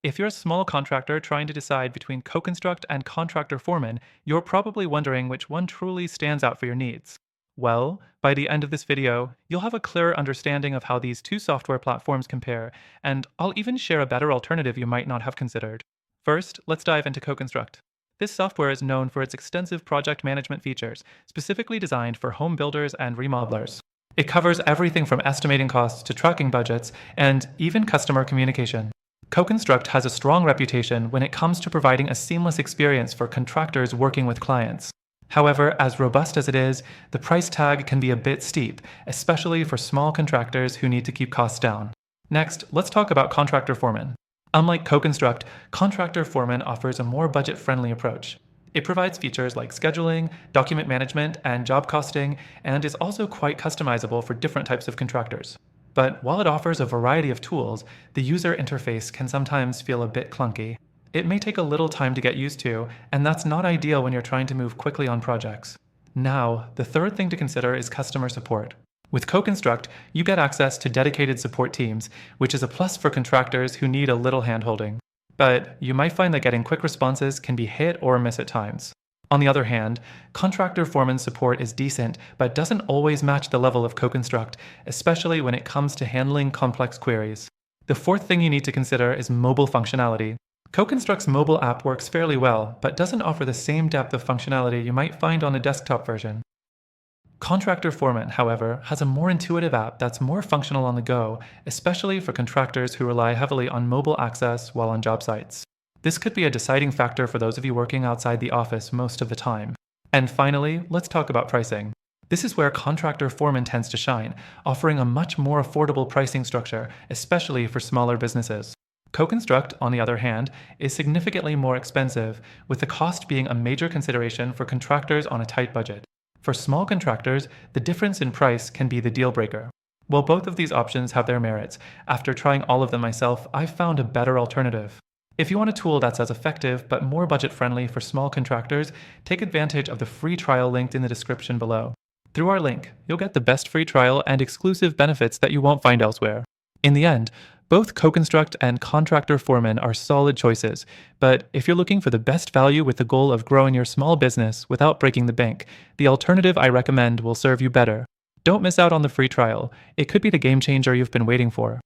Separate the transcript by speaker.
Speaker 1: If you're a small contractor trying to decide between CoConstruct and Contractor Foreman, you're probably wondering which one truly stands out for your needs. Well, by the end of this video, you'll have a clearer understanding of how these two software platforms compare, and I'll even share a better alternative you might not have considered. First, let's dive into CoConstruct. This software is known for its extensive project management features, specifically designed for home builders and remodelers. It covers everything from estimating costs to tracking budgets, and even customer communication. CoConstruct has a strong reputation when it comes to providing a seamless experience for contractors working with clients. However, as robust as it is, the price tag can be a bit steep, especially for small contractors who need to keep costs down. Next, let's talk about Contractor Foreman. Unlike CoConstruct, Contractor Foreman offers a more budget-friendly approach. It provides features like scheduling, document management, and job costing, and is also quite customizable for different types of contractors. But while it offers a variety of tools, the user interface can sometimes feel a bit clunky. It may take a little time to get used to, and that's not ideal when you're trying to move quickly on projects. Now, the third thing to consider is customer support. With CoConstruct, you get access to dedicated support teams, which is a plus for contractors who need a little handholding. But you might find that getting quick responses can be hit or miss at times. On the other hand, Contractor Foreman support is decent, but doesn't always match the level of CoConstruct, especially when it comes to handling complex queries. The fourth thing you need to consider is mobile functionality. CoConstruct's mobile app works fairly well, but doesn't offer the same depth of functionality you might find on a desktop version. Contractor Foreman, however, has a more intuitive app that's more functional on the go, especially for contractors who rely heavily on mobile access while on job sites. This could be a deciding factor for those of you working outside the office most of the time. And finally, let's talk about pricing. This is where Contractor Foreman tends to shine, offering a much more affordable pricing structure, especially for smaller businesses. CoConstruct, on the other hand, is significantly more expensive, with the cost being a major consideration for contractors on a tight budget. For small contractors, the difference in price can be the deal breaker. While both of these options have their merits, after trying all of them myself, I've found a better alternative. If you want a tool that's as effective but more budget-friendly for small contractors, take advantage of the free trial linked in the description below. Through our link, you'll get the best free trial and exclusive benefits that you won't find elsewhere. In the end, both CoConstruct and Contractor Foreman are solid choices, but if you're looking for the best value with the goal of growing your small business without breaking the bank, the alternative I recommend will serve you better. Don't miss out on the free trial. It could be the game changer you've been waiting for.